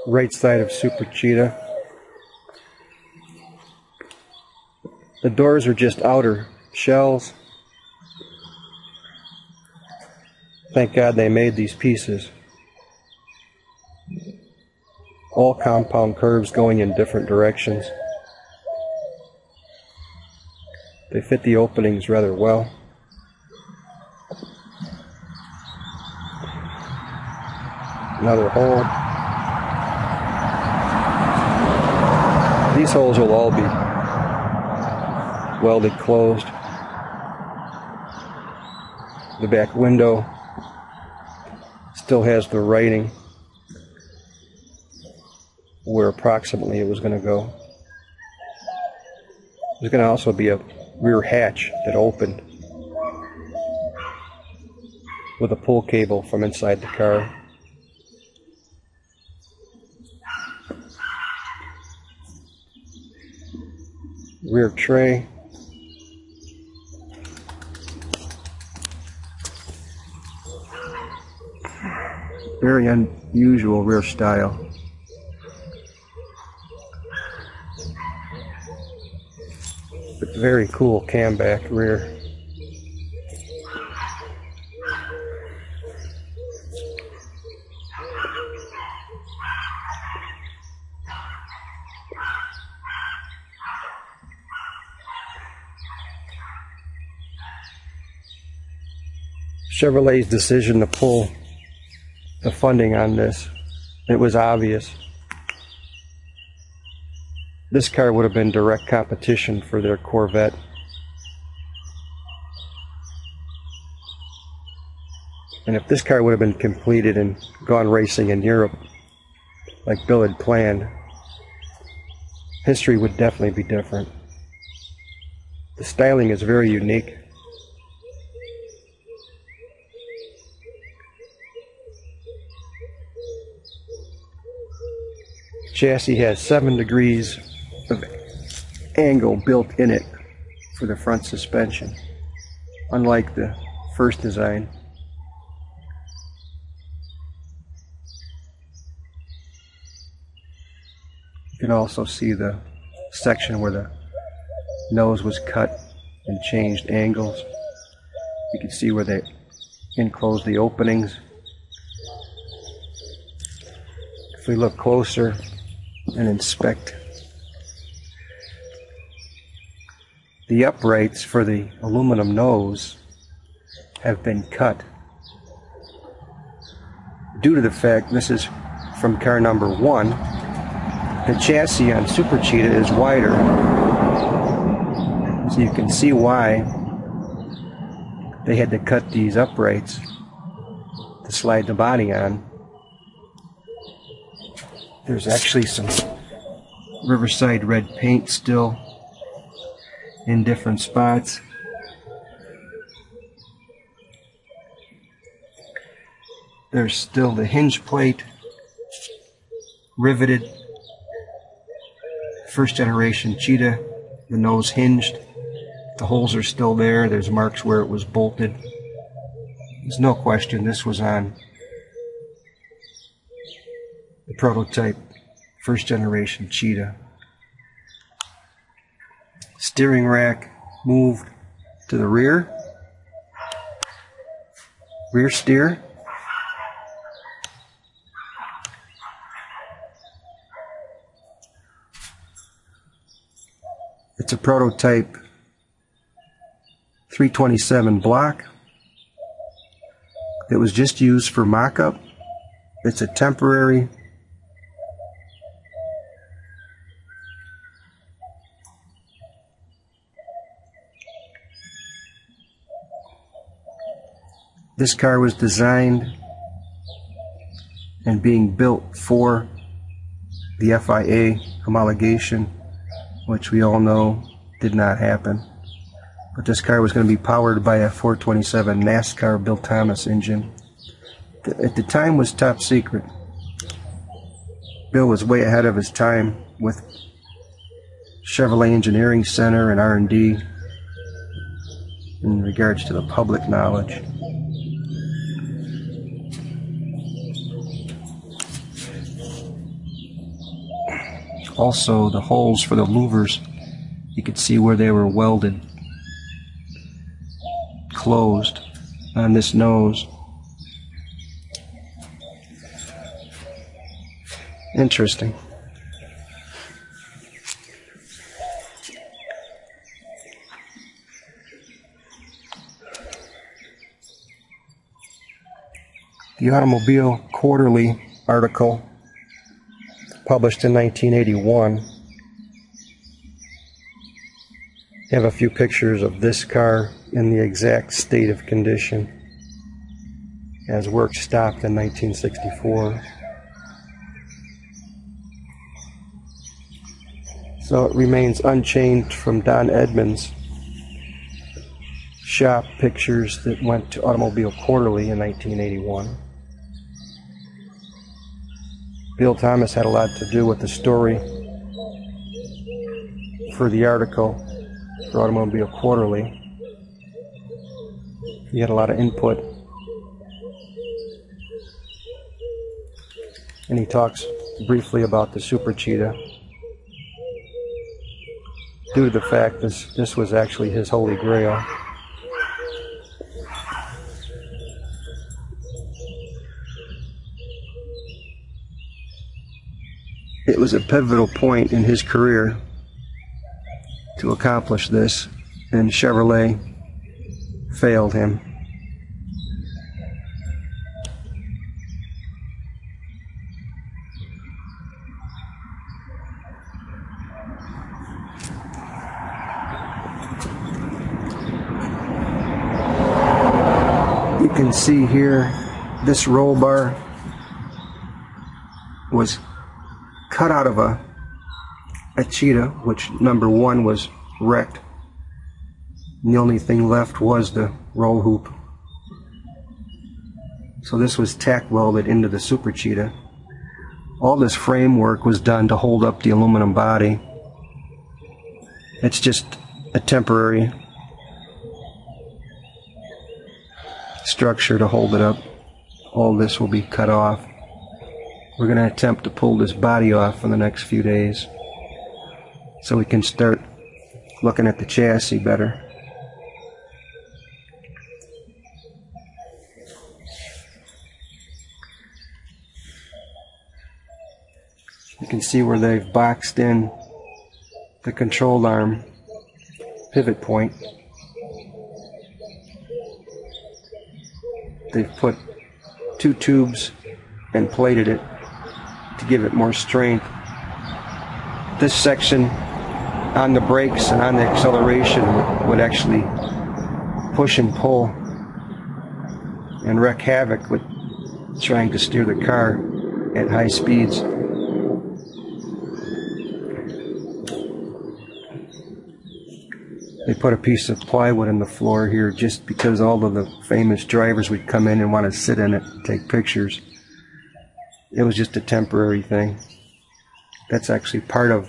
right side of Super Cheetah. The doors are just outer shells. Thank God they made these pieces. All compound curves going in different directions. They fit the openings rather well. Another hole. These holes will all be welded closed. The back window still has the writing where approximately it was going to go. There's going to also be a rear hatch that opened with a pull cable from inside the car. Rear tray. Very unusual rear style. But very cool camback rear. Chevrolet's decision to pull the funding on this, it was obvious. This car would have been direct competition for their Corvette. And if this car would have been completed and gone racing in Europe, like Bill had planned, history would definitely be different. The styling is very unique. Chassis has 7 degrees of angle built in it for the front suspension, unlike the first design. You can also see the section where the nose was cut and changed angles. You can see where they enclosed the openings. If we look closer and inspect the uprights for the aluminum nose have been cut due to the fact this is from car number 1. The chassis on Super Cheetah is wider, so you can see why they had to cut these uprights to slide the body on. There's actually some Riverside red paint still in different spots. There's still the hinge plate riveted. First generation Cheetah, the nose hinged. The holes are still there. There's marks where it was bolted. There's no question this was on the prototype first generation Cheetah. Steering rack moved to the rear. Rear steer. It's a prototype 327 block that was just used for mock-up. It's a temporary This car was designed and being built for the FIA homologation, which we all know did not happen. But this car was going to be powered by a 427 NASCAR Bill Thomas engine. At the time was top secret. Bill was way ahead of his time with Chevrolet Engineering Center and R&D in regards to the public knowledge. Also, the holes for the louvers, you could see where they were welded closed on this nose. Interesting. The Automobile Quarterly article, published in 1981, have a few pictures of this car in the exact state of condition as work stopped in 1964. So it remains unchanged from Don Edmonds' shop pictures that went to Automobile Quarterly in 1981. Bill Thomas had a lot to do with the story for the article for Automobile Quarterly. He had a lot of input. And he talks briefly about the Super Cheetah, due to the fact this was actually his holy grail. It was a pivotal point in his career to accomplish this, and Chevrolet failed him. You can see here, this roll bar was cut out of a Cheetah, which number 1 was wrecked. And the only thing left was the roll hoop. So this was tack welded into the Super Cheetah. All this framework was done to hold up the aluminum body. It's just a temporary structure to hold it up. All this will be cut off. We're going to attempt to pull this body off in the next few days so we can start looking at the chassis better. You can see where they've boxed in the control arm pivot point. They've put 2 tubes and plated it to give it more strength. This section on the brakes and on the acceleration would actually push and pull and wreak havoc with trying to steer the car at high speeds. They put a piece of plywood in the floor here just because all of the famous drivers would come in and want to sit in it and take pictures. It was just a temporary thing. That's actually part of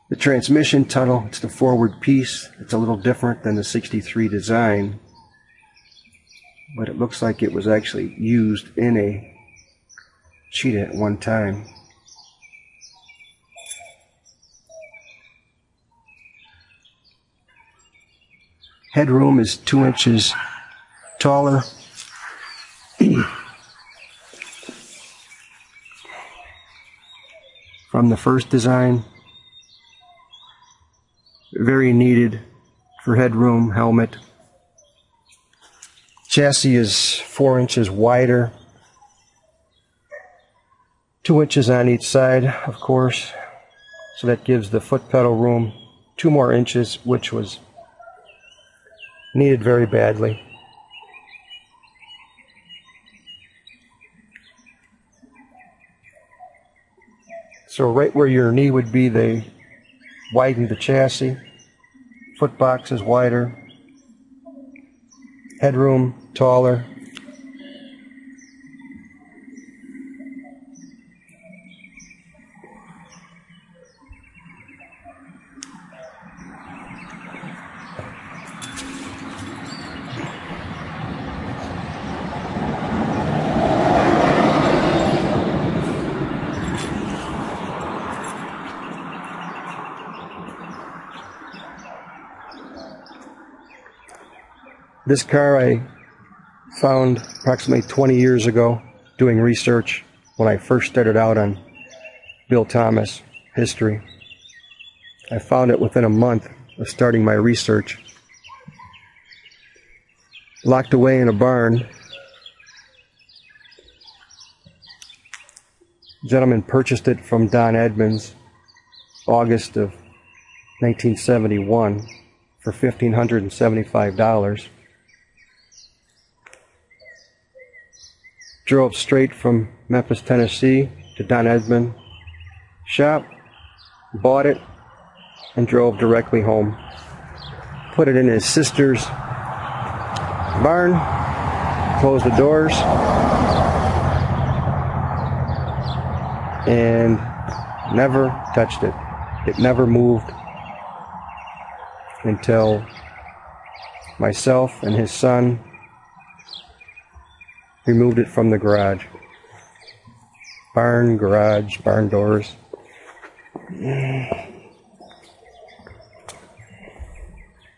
the transmission tunnel. It's the forward piece. It's a little different than the 63 design, but it looks like it was actually used in a Cheetah at one time. Headroom is 2 inches taller. From the first design. Very needed for headroom, helmet. Chassis is 4 inches wider. 2 inches on each side, of course. So that gives the foot pedal room 2 more inches, which was needed very badly. So right where your knee would be, they widened the chassis. Foot box is wider. Headroom taller. This car I found approximately 20 years ago doing research when I first started out on Bill Thomas history. I found it within a month of starting my research. Locked away in a barn. A gentleman purchased it from Don Edmonds, August of 1971, for $1,575. Drove straight from Memphis, Tennessee to Don Edmonds' shop, bought it, and drove directly home. Put it in his sister's barn, closed the doors, and never touched it. It never moved until myself and his son removed it from the garage. Barn, garage, barn doors.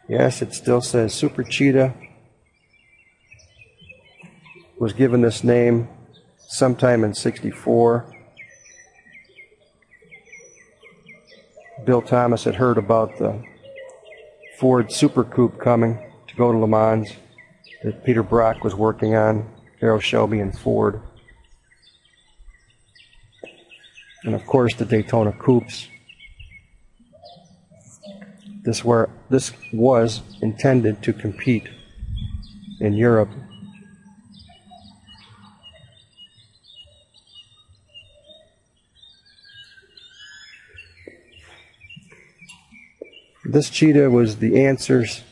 Yes, it still says Super Cheetah. Was given this name sometime in '64. Bill Thomas had heard about the Ford Super Coupe coming to go to Le Mans that Peter Brock was working on, Darrell Shelby and Ford. And of course the Daytona Coupes. This was intended to compete in Europe. This Cheetah was the answers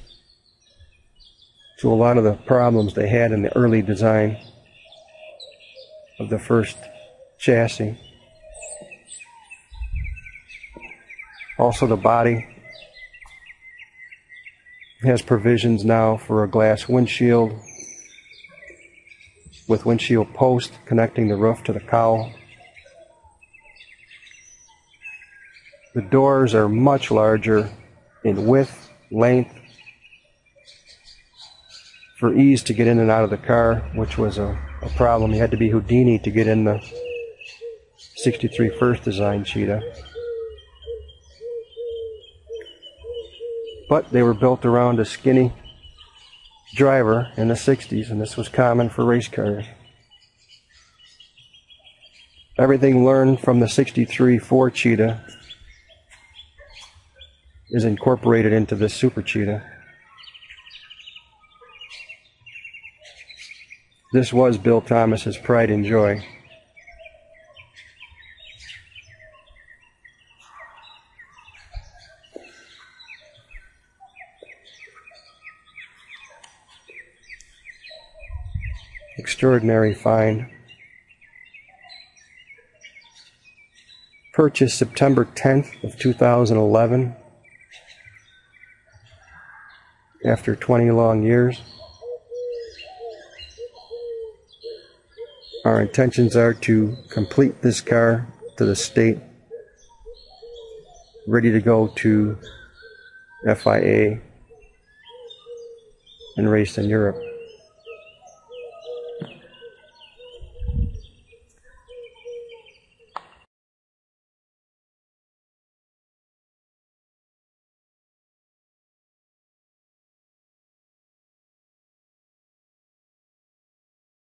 to a lot of the problems they had in the early design of the first chassis. Also, the body has provisions now for a glass windshield with windshield post connecting the roof to the cowl. The doors are much larger in width, length, for ease to get in and out of the car, which was a problem. You had to be Houdini to get in the '63 first design Cheetah. But they were built around a skinny driver in the '60s, and this was common for race cars. Everything learned from the '63 Ford Cheetah is incorporated into this Super Cheetah. This was Bill Thomas's pride and joy. Extraordinary find. Purchased September 10th of 2011 after 20 long years. Our intentions are to complete this car to the state, ready to go to FIA and race in Europe.